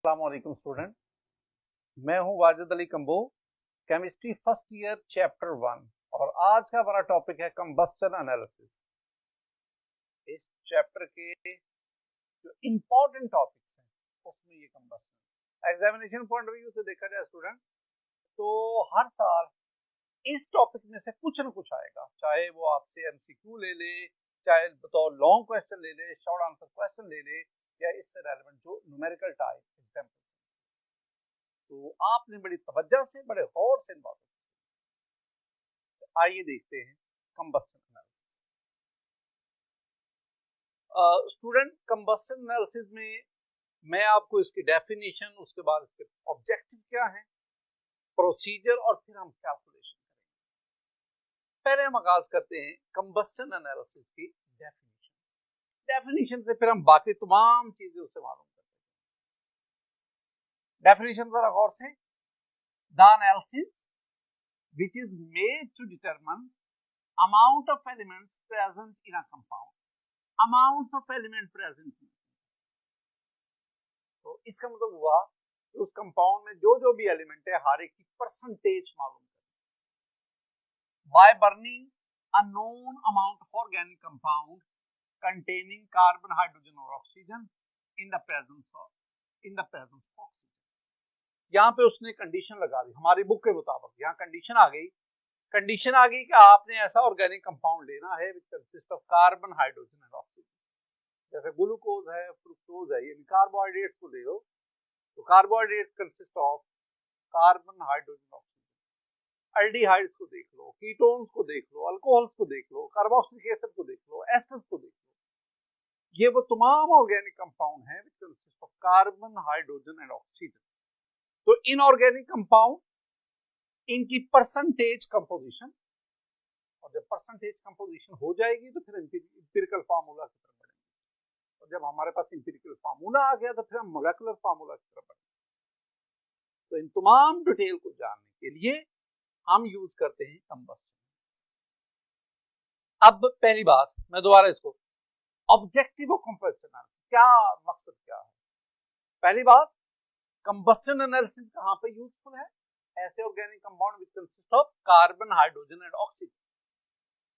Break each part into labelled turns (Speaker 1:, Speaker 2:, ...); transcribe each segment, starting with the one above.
Speaker 1: अस्सलामुअलैकुम स्टूडेंट, मैं हूं Wajid Ali combo, chemistry first year chapter 1 और आज का हमारा टॉपिक है कंबस्शन एनालिसिस। इस चैप्टर के जो इंपॉर्टेंट टॉपिक्स हैं उसमें ये combustion examination point of view से देखा जाए स्टूडेंट तो हर साल इस टॉपिक में से कुछ ना कुछ आएगा, चाहे वो आपसे एमसीक्यू ले ले, चाहे बतौर लॉन्ग क्वेश्चन ले ले, शॉर्ट आंसर क्वेश्चन ले ले, या इससे रेलेवेंट जो न्यूमेरिकल टाइप एग्जाम्पल। तो आपने बड़ी तवज्जो से, बड़े गौर से इन बातों को, आइए देखते हैं combustion analysis. Student, combustion analysis में मैं आपको इसकी डेफिनेशन, उसके बाद इसके ऑब्जेक्टिव क्या है, प्रोसीजर और फिर हम कैलकुलेशन करेंगे। पहले हम आगाज करते हैं कंबस्शन एनालिसिस की डेफिनेशन से, फिर हम बाकी तमाम चीजें उससे मालूम करते हैं। डेफिनेशन जरा गौर से, the analysis which is made to determine amount of elements present in a compound, amounts of element present in। तो इसका मतलब हुआ कि उस कंपाउंड में जो जो भी एलिमेंट है हर एक की परसेंटेज मालूम करें by burning a known amount of organic compound containing carbon, hydrogen or oxygen in the presence of oxygen। यहाँ पे उसने कंडीशन लगा दी हमारी बुक के मुताबिक, यहाँ कंडीशन आ गई कि आपने ऐसा ऑर्गेनिक कंपाउंड लेना है which consist of carbon, hydrogen and oxygen. जैसे ग्लूकोज है, फ्रुक्टोज है, ये कार्बोहाइड्रेट्स को ले लो तो carbohydrates consist of carbon, hydrogen, oxygen. Aldehydes को देख लो, कीटोन्स को देख लो, अल्कोहल्स को देख लो, कार्बोक्सिलिक एसिड को देख लो, एस्टर्स को देख लो। ये वो तमाम ऑर्गेनिक कंपाउंड हैं which consist of carbon, hydrogen and oxygen. तो इनऑर्गेनिक कंपाउंड, इनकी परसेंटेज कंपोजिशन, और जब परसेंटेज कंपोजिशन हो जाएगी तो फिर इंपिरिकल फार्मूला की तरफ बढ़ेंगे, और जब हमारे पास इंपिरिकल फार्मूला आ गया तो फिर हम मोलेकुलर फार्मूला की तरफ बढ़ेंगे। तो इन तमाम डिटेल को जानने के लिए हम यूज करते हैं कंबस्शन। अब पहली बात, मैं दोबारा इसको, ऑब्जेक्टिव ऑफ कंबस्शन एनालिसिस, क्या मकसद क्या है। पहली बात, कंबस्शन एनालिसिस कहां पे यूजफुल है, ऐसे organic compound which consist of carbon, hydrogen and oxygen.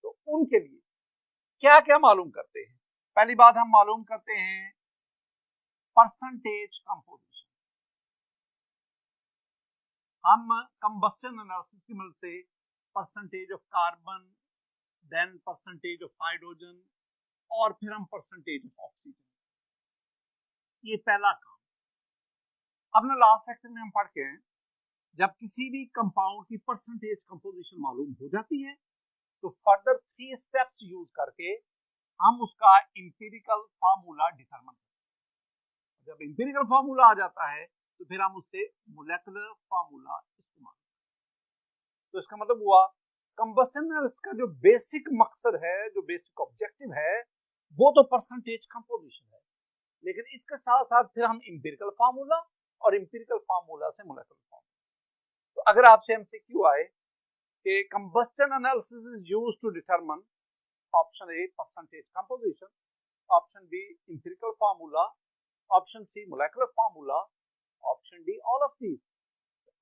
Speaker 1: तो उनके लिए क्या क्या मालूम करते हैं। पहली बात हम मालूम करते हैं परसेंटेज कंपोजिशन। हम कंबस्शन एनालिसिस की मदद से percentage of carbon, then percentage of hydrogen और फिर हम परसेंटेज ऑफ ऑक्सीजन, ये पहला काम। अब ना लास्ट लेक्चर में हम पढ़ के हैं, जब किसी भी कंपाउंड की परसेंटेज कंपोजिशन मालूम हो जाती है तो फर्दर 3 स्टेप्स यूज करके हम उसका इंपिरिकल फार्मूला डिटरमाइन करते हैं। जब इंपिरिकल फार्मूला आ जाता है तो फिर हम उससे मोलेकुलर फार्मूला इस्तेमाल करते हैं। तो इसका मतलब हुआ कंबस्शन एनालिसिस का जो बेसिक मकसद है, जो बेसिक ऑब्जेक्टिव है, वो तो परसेंटेज कंपोजिशन है, लेकिन इसके साथ साथ फिर हम इंपिरिकल फार्मूला और इंपिरिकल फार्मूला से मोलेकुलर फार्मूला। तो अगर आपसे एमसीक्यू आए कि combustion analysis is used to determine, option A percentage composition, option B empirical formula, option C molecular formula, option D all of these,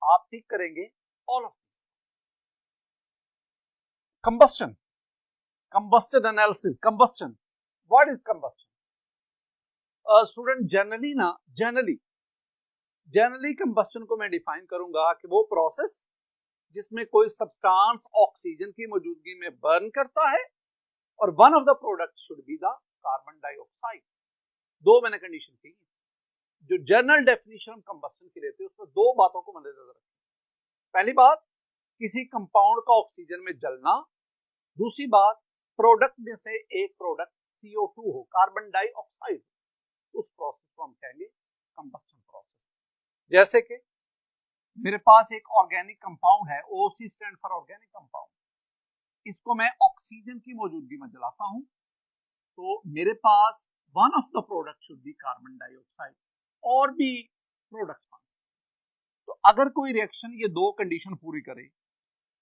Speaker 1: आप ठीक करेंगे all of these. Combustion analysis, combustion, what is combustion. Student, generally combustion को मैं define करूंगा कि वो process जिसमें कोई सब्सटेंस ऑक्सीजन की मौजूदगी में बर्न करता है और one of the product should be the carbon dioxide. दो मैंने कंडीशन की, जो जनरल डेफिनेशन हम कंबस्शन की लेते हैं उसमें दो बातों को मद्देनजर रखें। पहली बात, किसी कंपाउंड का ऑक्सीजन में जलना, दूसरी बात प्रोडक्ट में से एक प्रोडक्ट CO2 हो, कार्बन डाइऑक्साइड, उस प्रोसेस को हम कहेंगे कंबस्शन प्रोसेस। जैसे कि मेरे पास एक ऑर्गेनिक कंपाउंड है, OC stand for organic compound, इसको मैं ऑक्सीजन की मौजूदगी में जलाता हूं तो मेरे पास one of the product should be carbon dioxide, और भी प्रोडक्ट्स। तो अगर कोई रिएक्शन ये दो कंडीशन पूरी करे,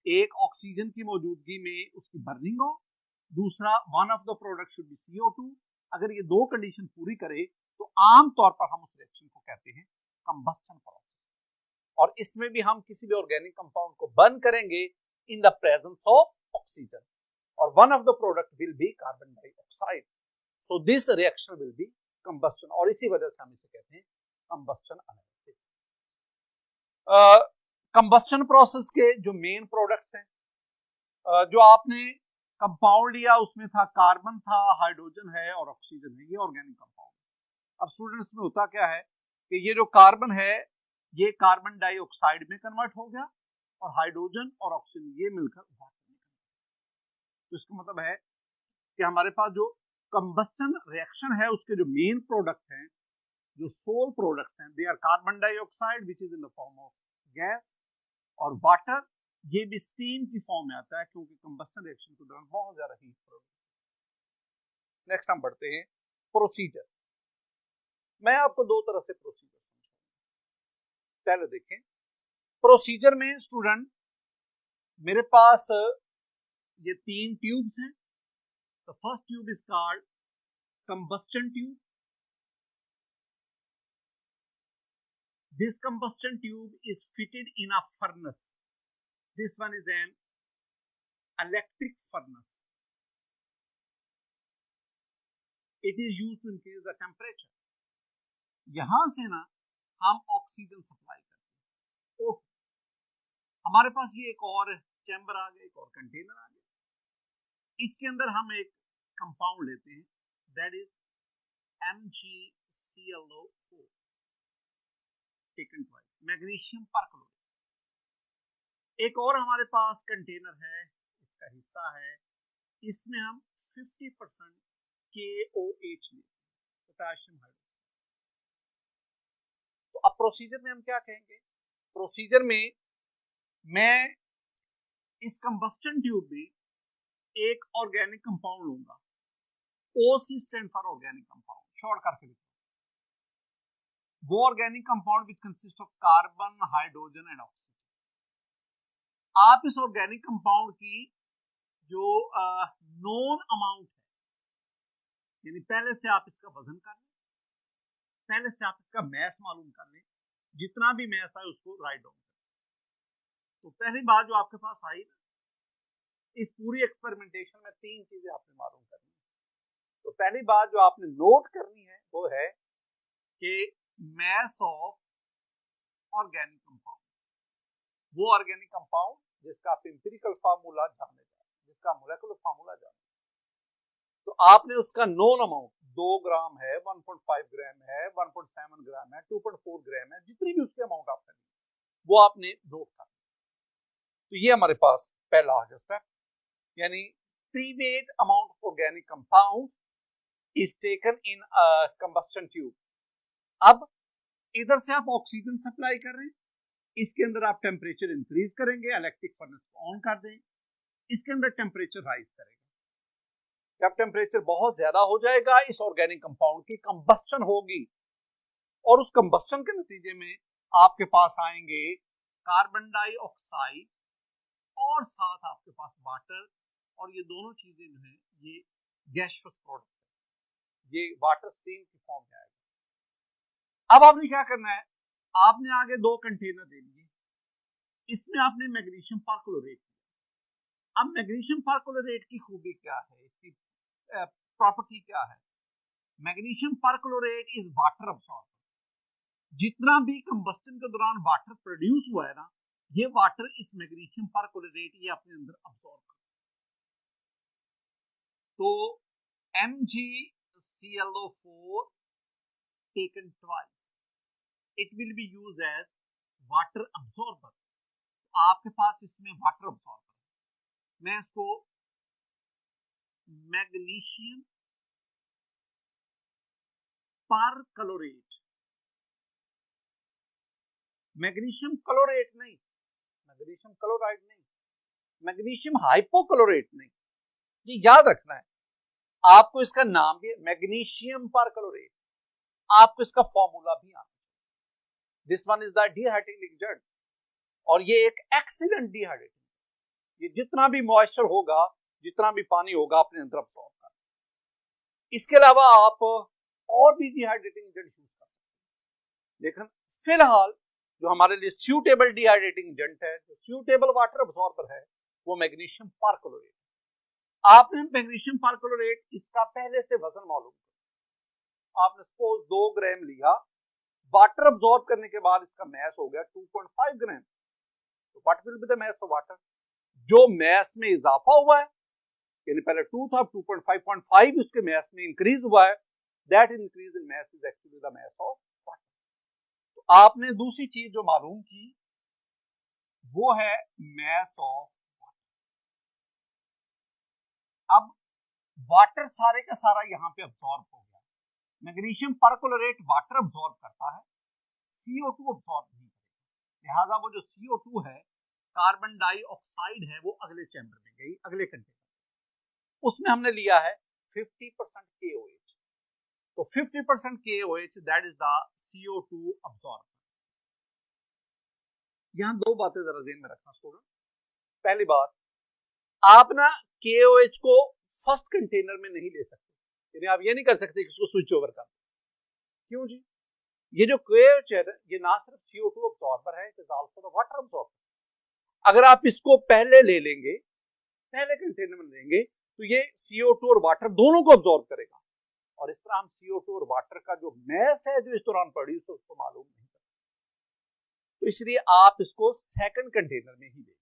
Speaker 1: एक ऑक्सीजन की मौजूदगी में उसकी बर्निंग हो, दूसरा one of the product should B CO2, अगर ये दो कंडीशन पूरी करे तो आम तौर पर हम उस रिएक्शन को कहते हैं कंबस्शन प्रोसेस, और इसमें भी हम किसी भी ऑर्गेनिक कंपाउंड को बर्न करेंगे in the presence of oxygen, और one of the product will be carbon dioxide. So this reaction will be combustion, और इसी वजह से हम इसे कहते हैं कंबस्शन एनालिसिस। कंबस्शन प्रोसेस के जो मेन प्रोडक्ट्स हैं, जो आपने कंपाउंड लिया उसमें था कार्बन था, हाइड्रोजन है और ऑक्सीजन है, ये ऑर्गेनिक कंपाउंड। अब स्टूडेंट्स में होता क्या है कि ये जो कार्बन है ये कार्बन डाइऑक्साइड में कन्वर्ट हो गया, और हाइड्रोजन और ऑक्सीजन ये मिलकर वाटर में। तो इसका मतलब है कि हमारे पास जो कंबस्शन रिएक्शन है उसके जो मेन प्रोडक्ट हैं, जो सोल प्रोडक्ट्स हैं, they are carbon dioxide which is in the form of gas, और वाटर ये भी स्टीम की फॉर्म में आता है क्योंकि कंबस्शन रिएक्शन के दौरान बहुत ज्यादा हीट प्रोड्यूस। नेक्स्ट हम बढ़ते हैं प्रोसीजर। मैं आपको दो तरह से प्रोसीजर समझाऊंगा। पहले देखें प्रोसीजर में स्टूडेंट, मेरे पास ये 3 ट्यूब्स हैं। The first tube is called combustion tube. This combustion tube is fitted in a furnace. This one is an electric furnace. It is used to increase the temperature. यहां से ना हम oxygen supply करते हैं। ओह, हमारे पास ये एक और चैम्बर आ गया, एक और कंटेनर आ गया। इसके अंदर हम एक कंपाउंड लेते हैं, that is MgClO4 taken twice, magnesium perchlorate. एक और हमारे पास कंटेनर है, इसका हिस्सा है, इसमें हम 50% KOH लेते हैं, पोटेशियम हाइड्रोक्साइड। तो अब प्रोसीजर में हम क्या कहेंगे? प्रोसीजर में मैं इस कंबस्शन ट्यूब में एक ऑर्गेनिक कंपाउंड लूंगा, OC stand for organic compound, short करके लिखो। वो organic compound which consist of carbon, hydrogen and oxygen. आप इस ऑर्गेनिक कंपाउंड की जो नोन अमाउंट है, यानी पहले से आप इसका वजन कर लें, पहले से आप इसका मैस मालूम कर लें, जितना भी मैस है उसको राइट डाउन करें। तो पहली बात जो आपके पास आई ना, इस पूरी एक्सपेरिमेंटेशन में 3 चीजें आपने मालूम करनी है। तो पहली बात जो आपने नोट करनी है वो है कि मैस ऑफ ऑर्गेनिक कंपाउंड, वो ऑर्गेनिक कंपाउंड जिसका आप एम्पिरिकल फार्मूला जाने जाए, जिसका मोलेकुलर फार्मूला जाने, तो आपने उसका नोन अमाउंट 2 ग्राम है, 1.5 ग्राम है, 1.7 ग्राम है, 2.4 ग्राम है, जितनी भी उसके अमाउंट आप करेंगे वो आपने नोट करना। तो ये हमारे पास पहला आ गया स्टेप, यानी preweighed amount of organic compound is taken in combustion tube. अब इधर से आप ऑक्सीजन सप्लाई कर रहे हैं, इसके अंदर आप टेम्परेचर इंक्रीज करेंगे, इलेक्ट्रिक फर्नेस को ऑन कर दें, इसके अंदर टेम्परेचर राइज करेगा। जब टेम्परेचर बहुत ज्यादा हो जाएगा, इस ऑर्गेनिक कंपाउंड की कंबस्शन होगी, और उस कंबस्शन के नतीजे में आपके पास आएंगे कार्बन डाइऑक्साइड और साथ आपके पास वाटर, और ये दोनों चीजें जो है ये गैसियस प्रोडक्ट है, ये वाटर स्टीम की फॉर्म में आएगा। अब आपने क्या करना है, आपने आगे 2 कंटेनर दे दिए, इसमें आपने मैग्नीशियम परक्लोरेट किया। अब मैग्नीशियम परक्लोरेट की खूबी क्या है, इसकी प्रॉपर्टी क्या है? Magnesium perchlorate is water absorber. जितना भी कंबस्शन के दौरान वाटर प्रोड्यूस हुआ है ना, ये वाटर इस मैग्नीशियम परक्लोरेट ये अपने अंदर अब्सॉर्ब कर। तो MgClO4 taken twice, it will be used as water absorber। आपके पास इसमें वाटर अब्सॉर्बर, मैं इसको मैग्नीशियम परक्लोरेट, मैग्नीशियम क्लोरेट नहीं, मैग्नीशियम क्लोराइड नहीं, मैग्नीशियम हाइपोक्लोरेट नहीं, ये याद रखना है आपको। इसका नाम भी है मैग्नीशियम परक्लोरेट, आपको इसका फॉर्मूला भी आता है। This one is the dehydrating agent, और ये एक एक्सीलेंट डिहाइड्रेटिंग, ये जितना भी मॉइस्चर होगा, जितना भी पानी होगा अपने अंदर अब्सॉर्ब कर। इसके अलावा आप और भी डिहाइड्रेटिंग एजेंट यूज कर सकते हैं, लेकिन फिलहाल जो हमारे लिए सूटेबल डिहाइड्रेटिंग एजेंट है, जो सूटेबल वाटर अब्सॉर्बर है, वो मैग्नीशियम परक्लोरेट। आपने मैग्नीशियम परक्लोरेट इसका पहले से वजन मालूम किया। आपने सपोज 2 ग्राम लिया, वाटर अब्सॉर्ब करने के बाद इसका मैस हो गया 2.5 ग्राम। तो what will be the mass of water? जो मैस में इजाफा हुआ है, यानी पहले 2 था, 2.5 उसके मैस में इंक्रीज हुआ है, that increase in mass is actually the mass of water. तो आपने दूसरी चीज जो मालूम की वो है मैस ऑफ वाटर। अब वाटर सारे का सारा यहां पे अब्सॉर्ब हो गया। मैग्नीशियम परक्लोरेट वाटर अब्सॉर्ब करता है, CO2 अब्सॉर्ब नहीं करेगा। लिहाजा वो जो CO2 है, कार्बन डाइऑक्साइड है, वो अगले चैम्बर में गई, अगले कंटेनर। उसमें हमने लिया है 50% KOH। तो 50% KOH that is the CO2 absorb. यहां दो बातें जरा ध्यान में रखना स्टूडेंट। पहली बात, आप ना KOH को फर्स्ट कंटेनर में नहीं ले सकते, यानी आप ये नहीं कर सकते कि इसको स्विच ओवर कर। क्यों जी? ये जो KOH है ये ना सिर्फ CO2 अब्सॉर्बर है, it is also the water absorber. अगर आप इसको पहले ले लेंगे, पहले कंटेनर में लेंगे, तो ये CO2 और वाटर दोनों को अब्सॉर्ब करेगा, और इस तरह हम CO2 और वाटर का जो मैस है जो इस दौरान प्रोड्यूस हो उसको मालूम नहीं करते। तो इसलिए आप इसको सेकंड कंटेनर में ही लेंगे,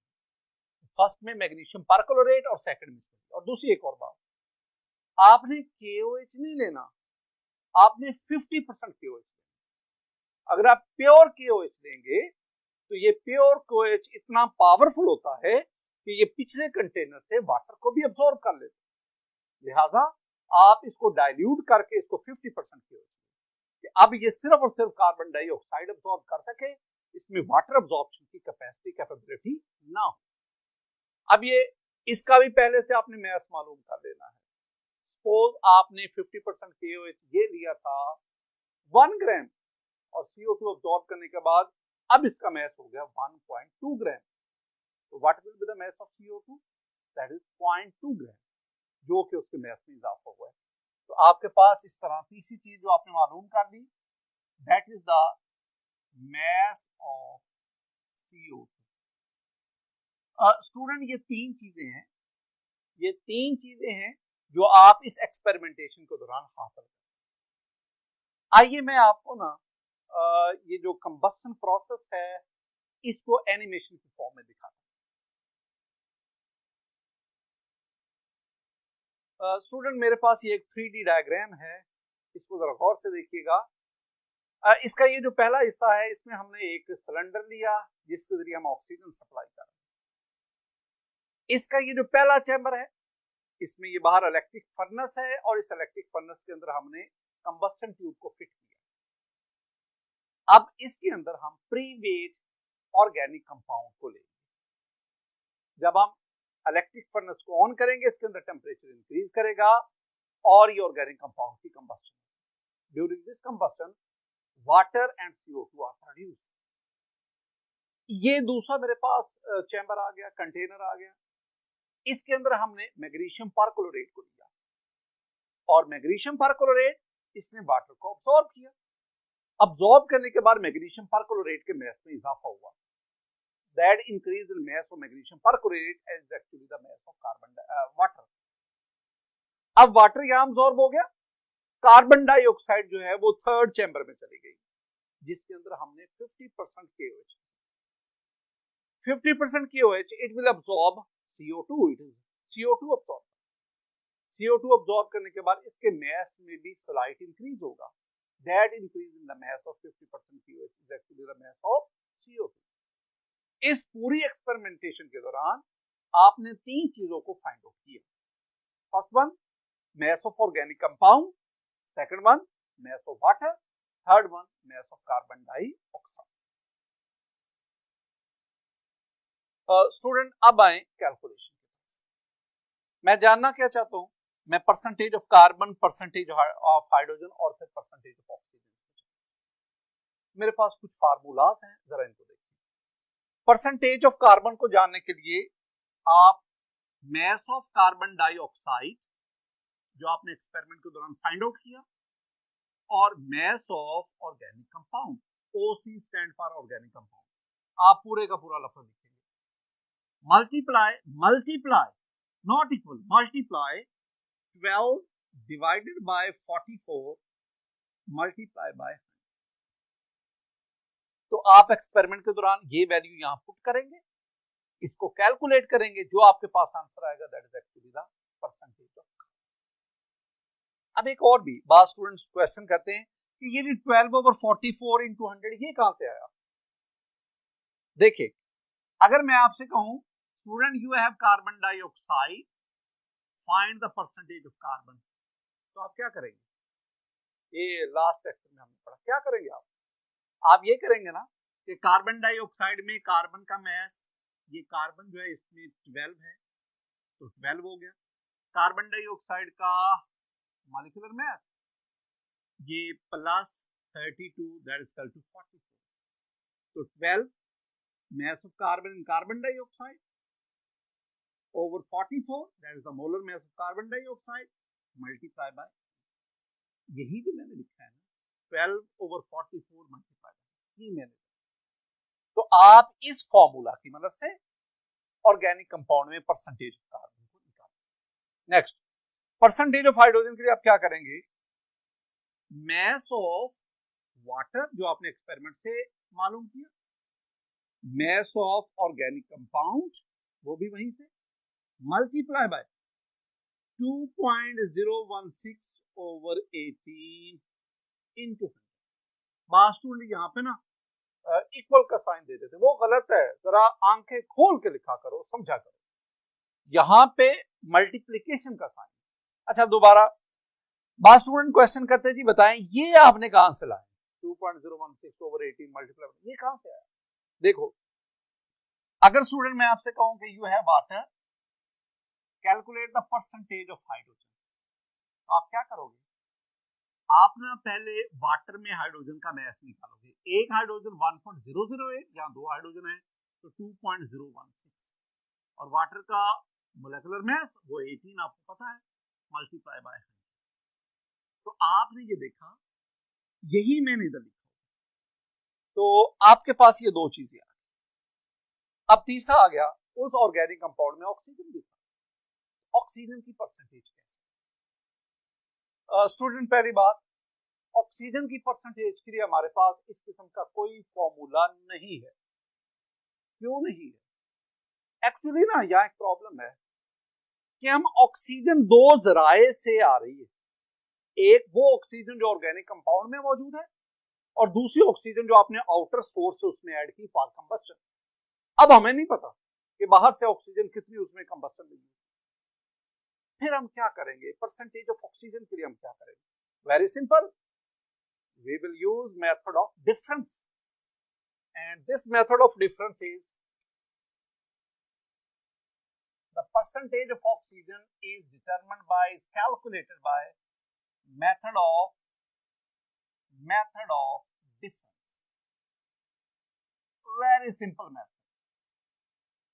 Speaker 1: फर्स्ट में मैग्नीशियम परक्लोरेट और सेकंड में। और दूसरी एक और बात, आपने KOH नहीं लेना, आपने 50% KOH लेना। अगर आप प्योर KOH लेंगे तो ये प्योर KOH इतना पावरफुल होता है कि ये पिछले कंटेनर से वाटर को भी अब्सॉर्ब कर लेते। लिहाजा आप इसको डाइल्यूट करके इसको 50% KOH, कि अब ये सिर्फ और सिर्फ कार्बन डाइऑक्साइड अब्सॉर्ब कर सके, इसमें वाटर अब्सॉर्प्शन की कैपेबिलिटी ना हो। अब ये इसका भी पहले से आपने मैथ मालूम कर लेना है। सपोज आपने 50% KOH ये लिया था 1 ग्राम, और CO2 अब्सॉर्ब करने के बाद अब इसका मैथ हो गया 1.2 ग्राम। तो what will be the mass of CO2? That is 0.2 ग्राम, जो कि उसके मैथ में इजाफा हुआ है। तो आपके पास इस तरह तीसरी चीज जो आपने मालूम कर दी, that is the mass of CO2। Student ये तीन चीजें हैं जो आप इस एक्सपेरिमेंटेशन के दौरान हासिल करें। आइए मैं आपको ना ये जो कंबस्शन प्रोसेस है इसको एनिमेशन की फॉर्म में दिखाता हूं। स्टूडेंट मेरे पास ये एक 3D डायग्राम है, इसको जरा गौर से देखिएगा। इसका ये जो पहला हिस्सा है, इसमें हमने एक सिलेंडर लिया जिसके जरिए हम ऑक्सीजन सप्लाई कर रहे हैं। इसका ये जो पहला चैम्बर है, इसमें ये बाहर इलेक्ट्रिक फर्नेस है, और इस इलेक्ट्रिक फर्नेस के अंदर हमने कंबस्शन ट्यूब को फिट किया। अब इसके अंदर हम प्री-वेट ऑर्गेनिक कंपाउंड को लेंगे। जब हम इलेक्ट्रिक फर्नेस को ऑन करेंगे, इसके अंदर टेम्परेचर इंक्रीज करेगा और ये ऑर्गेनिक कंपाउंड की combustion. During this combustion water and CO2 are produced. ये दूसरा मेरे पास चैम्बर आ गया, कंटेनर आ गया। इसके अंदर हमने मैग्नीशियम परक्लोरेट को लिया, और मैग्नीशियम परक्लोरेट इसने वाटर को अब्सॉर्ब किया। अब्सॉर्ब करने के बाद मैग्नीशियम परक्लोरेट के मैस में इजाफा हुआ। That increase in mass of magnesium perchlorate is actually the mass of water. अब वाटर यहां अब्सॉर्ब हो गया, कार्बन डाइऑक्साइड जो है वो थर्ड चैम्बर में चली गई, जिसके अंदर हमने 50% KOH। 50% KOH it will absorb CO2, it is CO2 absorb. CO2 absorb करने के बाद इसके मैस में भी स्लाइट इंक्रीज होगा। That increase in the mass of 50% KOH is actually the mass of CO2। इस पूरी एक्सपेरिमेंटेशन के दौरान आपने तीन चीजों को फाइंड आउट किया। First one, mass of organic compound, second one mess of water, third one mass of carbon dioxide. Student अब आए कैलकुलेशन। मैं जानना क्या चाहता हूं, मैं percentage of carbon, percentage of hydrogen और फिर परसेंटेज ऑफ ऑक्सीजन। मेरे पास कुछ फार्मूलाज हैं, जरा इनको देखिए। परसेंटेज ऑफ कार्बन को जानने के लिए आप मैस ऑफ कार्बन डाइऑक्साइड जो आपने एक्सपेरिमेंट के दौरान फाइंड आउट किया, और mass of organic compound OC stand for organic compound. आप पूरे का पूरा लफ्ज लिखेंगे, multiply not equal, multiply 12 divided by 44 multiply by. तो आप एक्सपेरिमेंट के दौरान ये वैल्यू यहां पुट करेंगे, इसको कैलकुलेट करेंगे, जो आपके पास आंसर आएगा that is actually the percentage of. अब एक और भी बात स्टूडेंट्स क्वेश्चन करते हैं कि ये 12/44 इंटू 100 ये कहां से आया। देखिए, अगर मैं आपसे कहूं student you have carbon dioxide, find the percentage of carbon, तो आप क्या करेंगे? ये लास्ट लेक्चर में हमने पढ़ा, क्या करेंगे आप ये करेंगे ना कि कार्बन डाइऑक्साइड में कार्बन का मैस, ये कार्बन जो है इसमें 12 है तो 12 हो गया, कार्बन डाइऑक्साइड का मॉलिक्यूलर मैस ये plus 32 that is equal to 44, तो 12 mass of carbon in carbon dioxide over 44 that is the molar mass of carbon dioxide multiply by, यही जो मैंने लिखा है ना 12/44 मल्टीप्लाई बाय, ये मैंने। तो आप इस फॉर्मूला की मदद से ऑर्गेनिक कंपाउंड में परसेंटेज ऑफ कार्बन को निकालें। नेक्स्ट, परसेंटेज ऑफ हाइड्रोजन के लिए आप क्या करेंगे? मैस ऑफ वाटर जो आपने एक्सपेरिमेंट से मालूम किया, मैस ऑफ ऑर्गेनिक कंपाउंड वो भी वहीं से, मल्टीप्लाई बाय 2.016 over 18 into 100। बात स्टूडेंट यहाँ पे ना इक्वल का साइन दे देते, वो गलत है, जरा आंखें खोल के लिखा करो, समझा करो, यहाँ पे मल्टीप्लिकेशन का साइन। अच्छा दोबारा बात स्टूडेंट क्वेश्चन करते हैं, जी बताएं ये आपने कहां से लाए 2.016 over 18 मल्टीप्लाई, ये कहां से आया? देखो, अगर स्टूडेंट मैं आपसे कहूं कि you have water, calculate the percentage of hydrogen, तो आप क्या करोगे? आप ना पहले वाटर में हाइड्रोजन का मैस निकालोगे, एक हाइड्रोजन 1.008, यहाँ दो हाइड्रोजन है तो 2.016, और वाटर का मोलेकुलर मैस वो 18 आपको पता है, मल्टीप्लाई बाय 100। तो आपने ये देखा, यही मैंने इधर लिखा, तो आपके पास ये दो चीजें आ गई। अब तीसरा आ गया, उस ऑर्गेनिक कंपाउंड में ऑक्सीजन भी था, ऑक्सीजन की परसेंटेज कैसे? स्टूडेंट पहली बात, ऑक्सीजन की परसेंटेज के लिए हमारे पास इस किस्म का कोई फॉर्मूला नहीं है। क्यों नहीं है? एक्चुअली ना यहाँ एक प्रॉब्लम है कि हम ऑक्सीजन दो जराए से आ रही है, एक वो ऑक्सीजन जो ऑर्गेनिक कंपाउंड में मौजूद है, और दूसरी ऑक्सीजन जो आपने आउटर सोर्स से उसमें ऐड की फॉर कंबस्शन। अब हमें नहीं पता कि बाहर से ऑक्सीजन कितनी उसमें कंबस्शन में, फिर हम क्या करेंगे? परसेंटेज ऑफ ऑक्सीजन के लिए हम क्या करेंगे? Very simple, we will use method of difference, and this method of difference is the percentage of oxygen is determined by, calculated by method of difference, very simple method।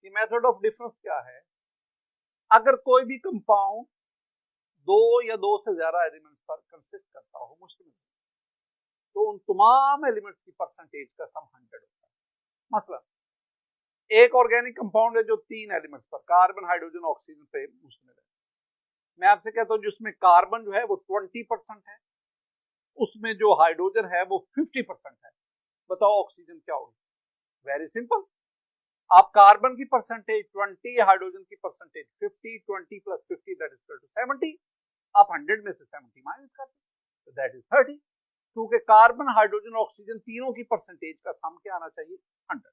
Speaker 1: ये method of difference क्या है? अगर कोई भी compound दो या दो से ज्यादा एलिमेंट्स पर कंसिस्ट करता हो मुश्किल, तो उन तमाम एलिमेंट्स की परसेंटेज का सम 100 होता है। मसलन एक ऑर्गेनिक कंपाउंड है जो तीन एलिमेंट्स पर, कार्बन हाइड्रोजन ऑक्सीजन पे मुश्तमिल है। मैं आपसे कहता हूं जिसमें कार्बन जो है वो 20% है, उसमें जो हाइड्रोजन है वो 50% है, बताओ ऑक्सीजन क्या होगी? वेरी सिंपल, आप कार्बन की परसेंटेज 20, हाइड्रोजन की percentage 50, 20 + 50 that is equal to 70, आप 100 में से 70 माइनस कर दो तो दैट इज 30, क्योंकि कार्बन हाइड्रोजन ऑक्सीजन तीनों की परसेंटेज का सम क्या आना चाहिए? 100।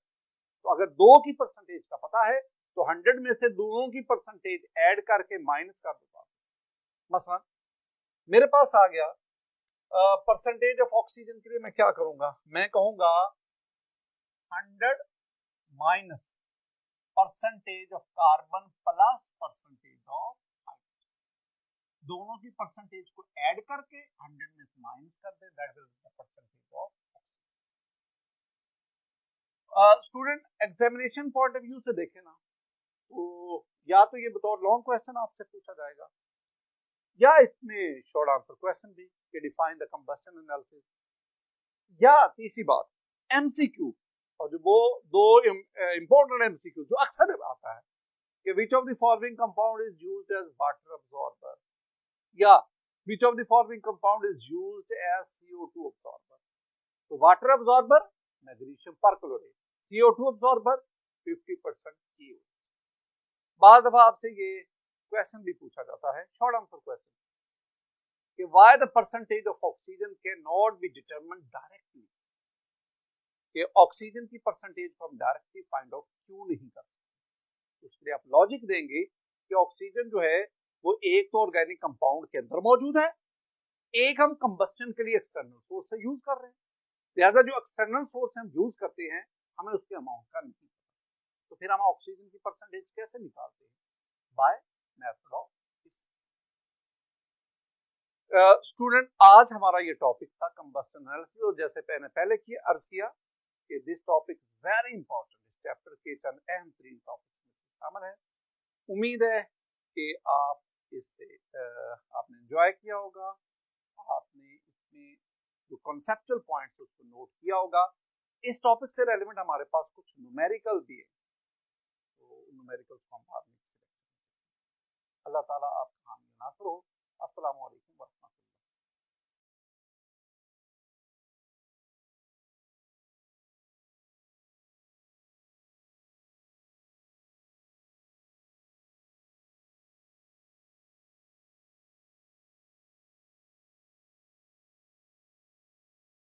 Speaker 1: तो अगर दो की परसेंटेज का पता है तो 100 में से दोनों की परसेंटेज ऐड करके माइनस कर दो। मसलन मेरे पास आ गया परसेंटेज ऑफ ऑक्सीजन के लिए मैं क्या करूंगा? मैं कहूंगा 100 minus percentage of carbon plus percentage of hydrogen, दोनों की परसेंटेज को ऐड करके 100 में से माइनस कर दे, that will be the percentage of oxygen. Student examination point of view से देखें ना, तो या तो ये बतौर लॉन्ग क्वेश्चन आपसे पूछा जाएगा, या इसमें शॉर्ट आंसर क्वेश्चन भी कि डिफाइन द कंबशन एनालिसिस, या तीसरी बात MCQ और जो वो दो इंपॉर्टेंट MCQ जो अक्सर आता है कि which of the following compound is used as water absorber या which of the following compound is used as CO2 absorber. तो water absorber magnesium perchlorate, CO2 absorber 50% CO. बाद दफा आपसे ये क्वेश्चन भी पूछा जाता है, शॉर्ट आंसर क्वेश्चन, कि why the percentage of oxygen can not be determined directly, कि ऑक्सीजन की परसेंटेज को हम डायरेक्टली फाइंड आउट क्यों नहीं कर सकते. उसके लिए आप लॉजिक देंगे कि ऑक्सीजन जो है वो एक तो ऑर्गेनिक कंपाउंड के अंदर मौजूद है, एक हम कंबस्शन के लिए एक्सटर्नल सोर्स से यूज कर रहे हैं, लिहाजा जो एक्सटर्नल सोर्स हम यूज करते हैं हमें उसके अमाउंट का नहीं पता. तो फिर हम ऑक्सीजन की परसेंटेज कैसे निकालते हैं? By method of. स्टूडेंट आज हमारा ये टॉपिक था कंबस्शन एनालिसिस, और जैसे मैंने पहले अर्ज किया कि this topic is very important, इस चैप्टर के चंद अहम तरीन टॉपिक्स में शामिल है. उम्मीद है कि आप इससे आपने एंजॉय किया होगा, आपने इसमें जो कॉन्सेप्चुअल पॉइंट्स उसको नोट किया होगा. इस टॉपिक से रेलेवेंट हमारे पास कुछ न्यूमेरिकल भी है, तो न्यूमेरिकल्स को हम बाद में. अल्लाह ताला आपका नासर हो. अस्सलाम वालेकुम.